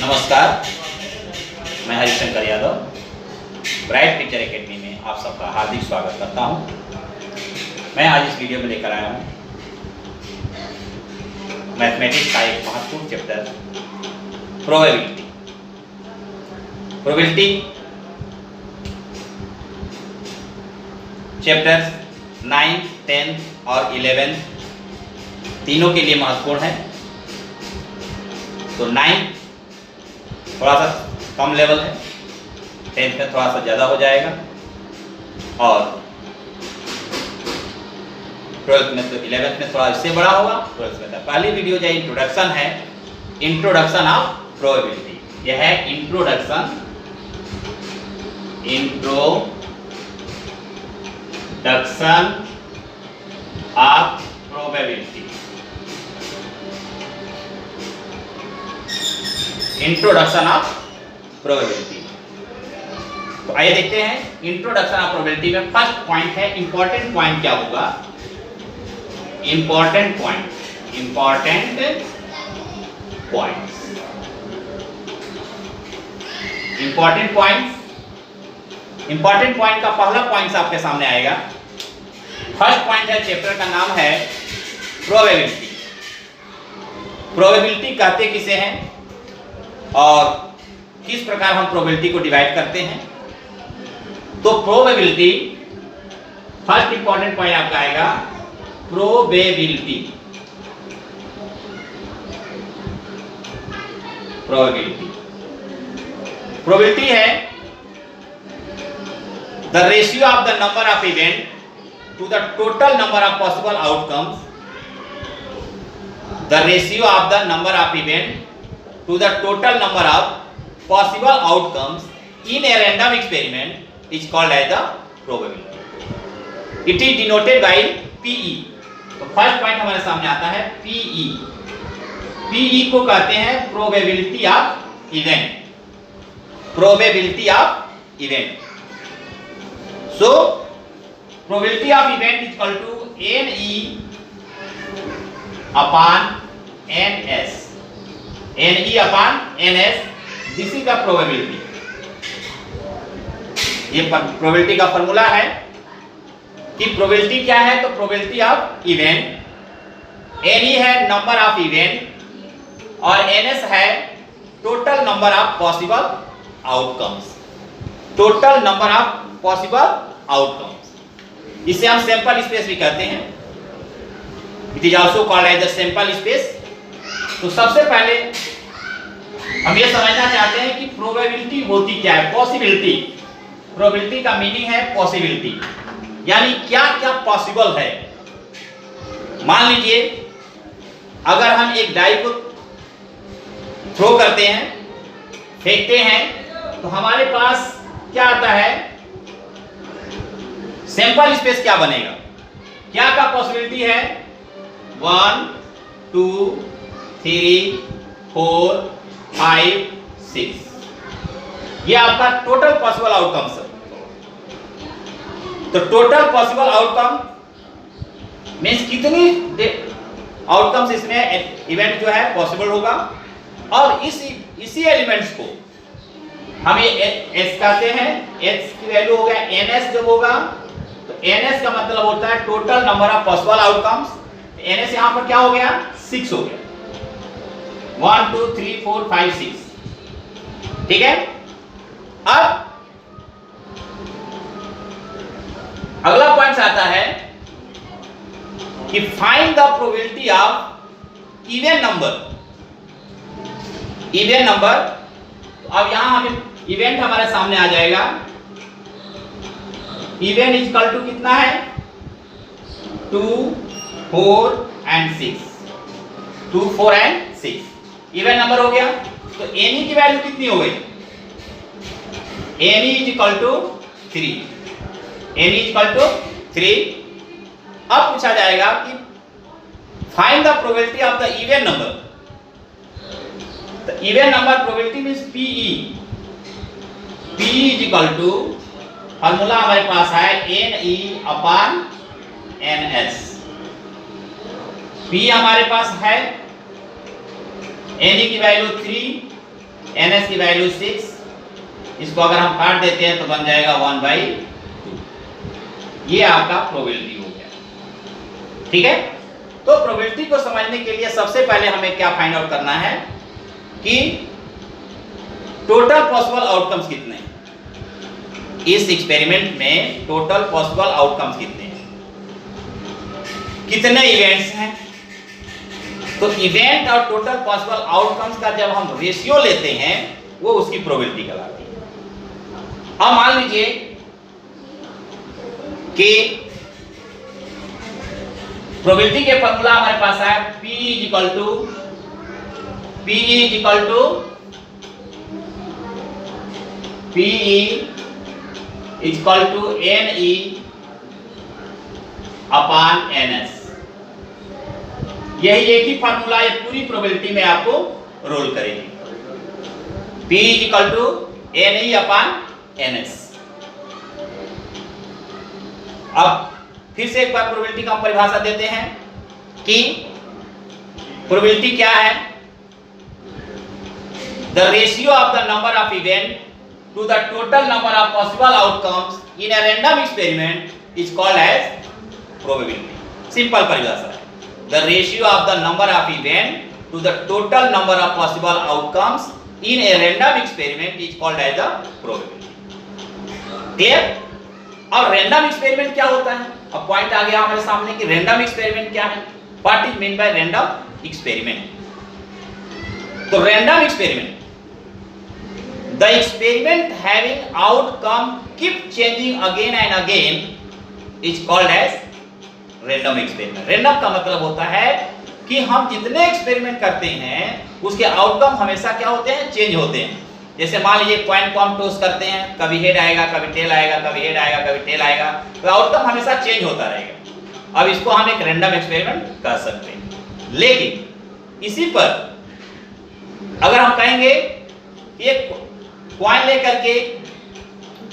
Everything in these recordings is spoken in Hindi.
नमस्कार, मैं Harishankar Yadav bright picture academy में आप सबका हार्दिक स्वागत करता हूं। मैं आज इस वीडियो में लेकर आया हूं मैथमेटिक्स का एक महत्वपूर्ण चैप्टर प्रोबेबिलिटी। प्रोबेबिलिटी चैप्टर 9, 10 और 11 तीनों के लिए महत्वपूर्ण है। तो 9 थोड़ा सा कम लेवल है, 10th में थोड़ा सा ज़्यादा हो जाएगा और 12th में तो 11th में थोड़ा इससे बड़ा होगा। 12th में पहली वीडियो जो इंट्रोडक्शन है, इंट्रोडक्शन ऑफ प्रोबेबिलिटी। यह है introduction of probability. Introduction of probability. तो आइए देखते हैं इंट्रोडक्शन ऑफ प्रोबेबिलिटी में फर्स्ट पॉइंट है इंपॉर्टेंट पॉइंट। क्या होगा? इंपॉर्टेंट पॉइंट का पहला पॉइंट आपके सामने आएगा। फर्स्ट पॉइंट है, चैप्टर का नाम है प्रोबेबिलिटी। प्रोबेबिलिटी कहते किसे हैं और किस प्रकार हम प्रोबेबिलिटी को डिवाइड करते हैं। तो प्रोबेबिलिटी फर्स्ट इंपॉर्टेंट पॉइंट आपका आएगा प्रोबेबिलिटी। प्रोबेबिलिटी है the ratio of the number of event to the total number of possible outcomes. The ratio of the number of event to the total number of possible outcomes in a random experiment is called as the probability. It is denoted by PE. तो फर्स्ट पॉइंट हमारे सामने आता है PE। PE को कहते हैं probability of event। probability of event. So probability of event is equal to NE upon NS। NE upon NS, this is the probability। ये प्रोबेबिलिटी का फॉर्मूला है कि प्रोबेबिलिटी क्या है। तो प्रोबेबिलिटी ऑफ इवेंट, NE है नंबर ऑफ इवेंट और NS है total number of possible outcomes. Total number of possible outcomes, इसे हम सैंपल स्पेस भी कहते हैं। It is also called as the sample space. तो सबसे पहले हम ये समझना चाहते हैं कि प्रोबेबिलिटी होती क्या है। पॉसिबिलिटी, प्रोबेबिलिटी का मीनिंग है पॉसिबिलिटी, यानी क्या क्या पॉसिबल है। मान लीजिए अगर हम एक डाई को थ्रो करते हैं, फेंकते हैं, तो हमारे पास क्या आता है, सैंपल स्पेस क्या बनेगा। क्या का पॉसिबिलिटी है 1 2 3 4 5 6। ये आपका टोटल पॉसिबल आउटकम्स है। तो टोटल पॉसिबल आउटकम मींस कितनी आउटकम्स इसमें इवेंट जो है पॉसिबल होगा। और इसी एलिमेंट्स को हम ये एस कहते हैं। एस की वैल्यू हो गया एनएस जब होगा, तो एनएस का मतलब होता है total number of possible outcomes. NS यहां पर क्या हो गया, 6 हो गया। 1 2 3 4 5 6। ठीक है। अब अगला पॉइंट आता है कि find the probability of even number. Even number, अब यहां हमें इवेंट हमारे सामने आ जाएगा। इवेंट इज इक्वल टू कितना है 2 4 एंड 6। 2 4 एंड 6 इवन नंबर हो गया। तो NE की वैल्यू कितनी हो गई, NE is equal to 3। NE is equal to 3। अब पूछा जाएगा कि find the probability of the even number. The even number probability means PE। PE is equal to, formula हमारे पास है NE अपॉन NS। P हमारे पास है NE की वैल्यू 3, ns की वैल्यू 6, इसको अगर हम काट देते हैं तो बन जाएगा 1/2। ये आपका प्रोबेबिलिटी हो गया। ठीक है, तो प्रोबेबिलिटी को समझने के लिए सबसे पहले हमें क्या फाइंड आउट करना है कि टोटल पॉसिबल आउटकम्स कितने हैं, इस एक्सपेरिमेंट में टोटल पॉसिबल आउटकम्स कितने हैं, कितने इवेंट्स हैं। तो इवेंट और टोटल पॉसिबल आउटकम्स का जब हम रेशियो लेते हैं वो उसकी प्रोबेबिलिटी कहलाती है। अब मान लीजिए कि प्रोबेबिलिटी के फॉर्मूला हमारे पास है P equal to NE upon NS। यही एक ही फॉर्मूला ये पूरी प्रोबेबिलिटी में आपको रोल करेगी। P equal to NE upon NS। अब फिर से एक बार प्रोबेबिलिटी का हम परिभाषा देते हैं कि प्रोबेबिलिटी क्या है, the ratio of the number of event to the total number of possible outcomes in a random experiment is called as probability. Simple परिभाषा है, the ratio of the number of event to the total number of possible outcomes in a random experiment is called as the probability. Clear? और रैंडम एक्सपेरिमेंट क्या होता है? अब पॉइंट आ गया हमारे सामने कि रैंडम एक्सपेरिमेंट क्या है, what is mean by random experiment. तो random experiment, the experiment having outcome keep changing again and again is called as random experiment. Random का मतलब होता है कि हम जितने एक्सपेरिमेंट करते हैं उसके आउटकम हमेशा क्या होते हैं, चेंज होते हैं। जैसे मान लीजिए कॉइन को हम टॉस करते हैं, कभी हेड आएगा, कभी टेल आएगा, कभी हेड आएगा, कभी टेल आएगा, तो आउटकम हमेशा चेंज होता रहेगा। अब इसको हम एक रैंडम एक्सपेरिमेंट कर सकते हैं। लेकिन इसी पर अगर हम कहेंगे एक कॉइन लेकर के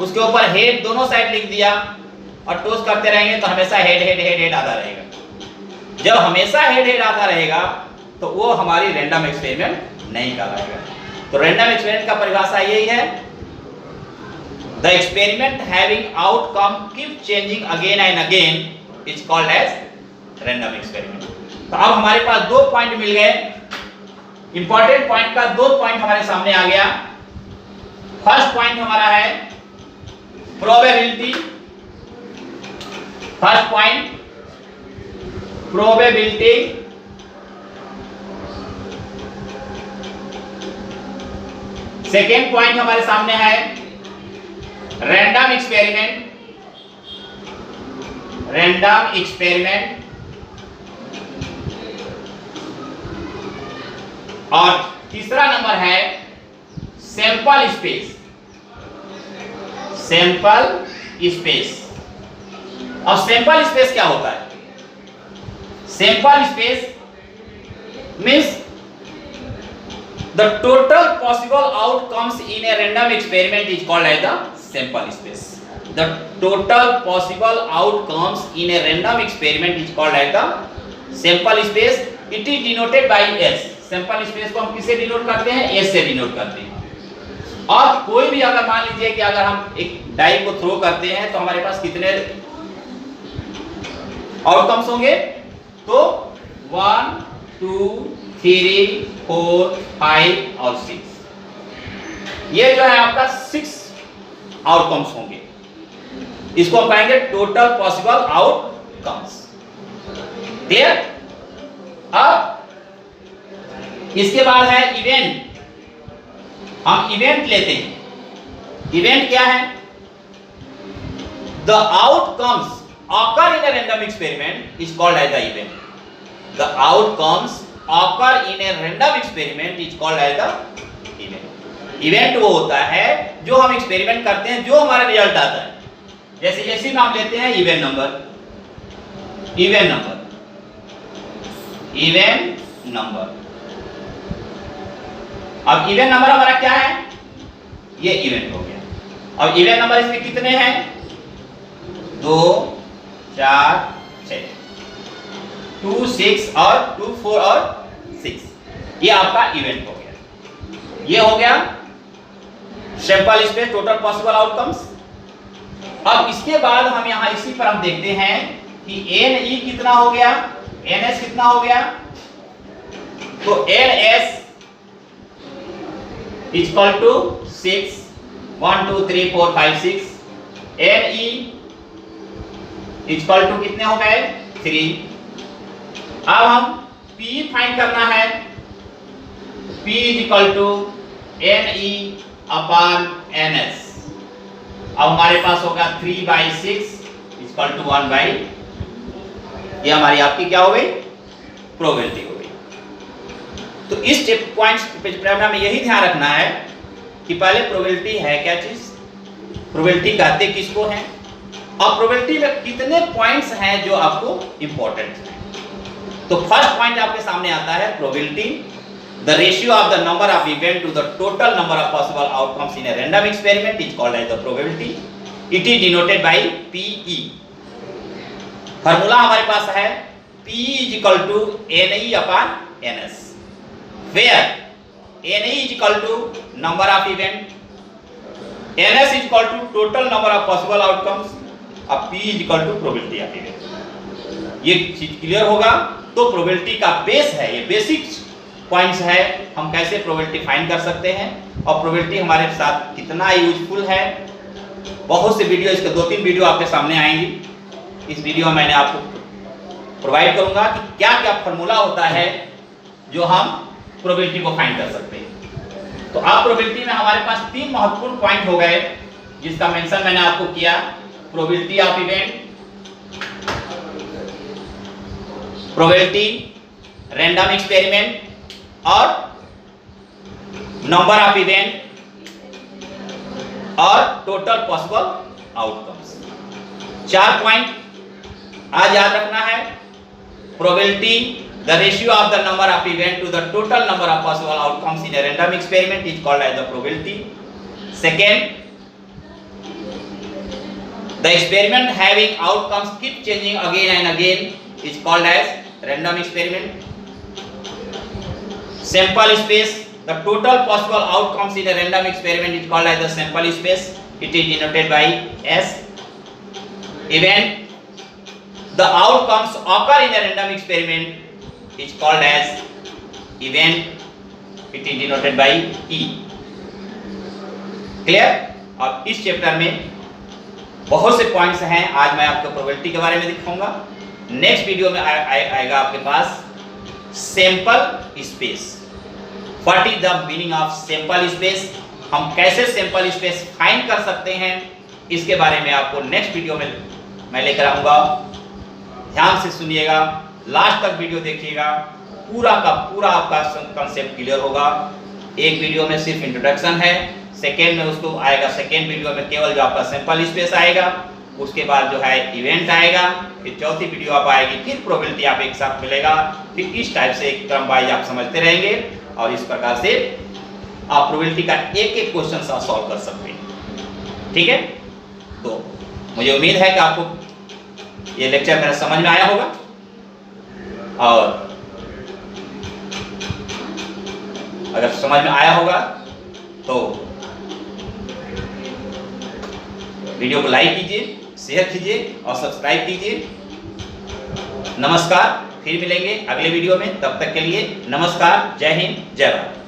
उसके ऊपर हेड दोनों साइड लिख दिया और टॉस करते रहेंगे तो हमेशा हेड हेड हेड हेड आता रहेगा। जब हमेशा हेड हेड आता रहेगा तो वो हमारी रैंडम एक्सपेरिमेंट नहीं कहलाएगा। तो रैंडम एक्सपेरिमेंट का परिभाषा यही है, the experiment having outcome keep changing again and again is called as random experiment. तो अब हमारे पास दो पॉइंट मिल गए, इंपॉर्टेंट पॉइंट का दो पॉइंट हमारे सामने आ गया। फर्स्ट पॉइंट हमारा है probability, first point probability, second point हमारे सामने है रैंडम एक्सपेरिमेंट, रैंडम एक्सपेरिमेंट, और तीसरा नंबर है सैंपल स्पेस, सैंपल स्पेस। अब सैंपल स्पेस क्या होता है? Sample space means the total possible outcomes in a random experiment is called as the sample space. The total possible outcomes in a random experiment is called as the sample space. It is denoted by S. sample space को हम किससे डिनोट करते हैं? S से डिनोट करते हैं। और कोई भी अगर मान लीजिए कि अगर हम एक डाई को थ्रो करते हैं तो हमारे पास कितने आउटकम्स होंगे? तो 1 2 3 4 5 और 6, ये जो है आपका 6 आउटकम्स होंगे। इसको हम कहेंगे टोटल पॉसिबल आउटकम्स। क्लियर? अब इसके बाद है इवेंट। हम इवेंट लेते हैं। इवेंट क्या है? The outcomes occur in a random experiment is called as the event. The outcomes occur in a random experiment is called as the event. Event वो होता है जो हम एक्सपेरिमेंट करते हैं, जो हमारा रिजल्ट आता है। जैसे इसी में हम लेते हैं event number, event number, event number. अब इवेंट नंबर हमारा क्या है? ये इवेंट हो गया। अब इवेंट नंबर इसमें कितने हैं? 2 4 6, 2 6 और 2 4 और 6, ये आपका इवेंट हो गया। ये हो गया sample space total possible outcomes. अब इसके बाद हम यहां इसी पर हम देखते हैं कि NE कितना हो गया, NS कितना हो गया। तो NS is equal to 6, 1 2 3 4 5 6। NE is equal to कितने हो गए 3। अब हम P फाइंड करना है। P is equal to NE upon NS। अब हमारे पास होगा 3/6 इज इक्वल टू 1/, ये हमारी आपकी क्या हो गई प्रोबेबिलिटी हो गई। तो इस पॉइंट्स पे हमें यही ध्यान रखना है कि पहले प्रोबेबिलिटी है क्या चीज, प्रोबेबिलिटी कहते किसको हैं, और प्रोबेबिलिटी में कितने पॉइंट्स हैं जो आपको इंपॉर्टेंट हैं। तो फर्स्ट पॉइंट आपके सामने आता है probability, the ratio of the number of event to the total number of possible outcomes in a random experiment is called as the probability. It is denoted by PE. Formula हमारे पास है PE is equal to NE upon NS, where NE is equal to number of event, NS is equal to total number of possible outcomes, और P is equal to probability of event। ये चीज क्लियर होगा। तो प्रोबेबिलिटी का बेस है, ये बेसिक पॉइंट्स है, हम कैसे प्रोबेबिलिटी फाइंड कर सकते हैं और प्रोबेबिलिटी हमारे साथ कितना यूजफुल है। बहुत से वीडियो, इसके 2-3 वीडियो आपके सामने आएंगी। इस वीडियो में मैंने आपको प्रोवाइड करूंगा कि क्या क्या फार्मूला होता है जो हम प्रोबेबिलिटी को फाइंड कर सकते हैं। तो अब प्रोबेबिलिटी में हमारे पास 3 महत्वपूर्ण पॉइंट हो गए जिसका मेंशन मैंने आपको किया। Probability of event, probability random experiment और नंबर ऑफ इवेंट और टोटल पॉसिबल आउटकम्स। 4 पॉइंट आज याद रखना है। Probability, the ratio of the number of event to the total number of possible outcomes in a random experiment is called as the probability. Second, the experiment having outcomes keep changing again and again is called as random experiment. Sample space, the total possible outcomes in a random experiment is called as the sample space. It is denoted by S. Event, the outcomes occur in a random experiment is called as event. It is denoted by E. Clear? अब इस चैप्टर में बहुत से पॉइंट्स हैं। आज मैं आपको प्रोबेबिलिटी के बारे में दिखाऊंगा। नेक्स्ट वीडियो में आएगा आपके पास sample space. What is the meaning of sample space, हम कैसे सैंपल स्पेस फाइंड कर सकते हैं, इसके बारे में आपको नेक्स्ट वीडियो में मैं लेकर आऊंगा। ध्यान से सुनिएगा, लास्ट तक वीडियो देखिएगा, पूरा का पूरा आपका कंसेप्ट क्लियर होगा। एक वीडियो में सिर्फ इंट्रोडक्शन है, सेकेंड में उसको आएगा, सेकेंड वीडियो में केवल जो आपका सैंपल स्पेस आएगा, उसके बाद जो है इवेंट आएगा, फिर चौथी वीडियो आप आएगी, फिर प्रोबेबिलिटी आप एक साथ मिलेगा। फिर इस टाइप से एक क्रम वाइज आप समझते रहेंगे और इस प्रकार से आप प्रोबेबिलिटी का एक क्वेश्चन सॉल्व कर सकते हैं। ठीक है, तो मुझे उम्मीद है कि आपको ये लेक्चर मेरा समझ में आया होगा और अगर समझ में आया होगा तो वीडियो को लाइक कीजिए, शेयर कीजिए और सब्सक्राइब कीजिए। नमस्कार, फिर मिलेंगे अगले वीडियो में। तब तक के लिए नमस्कार, जय हिंद, जय भारत।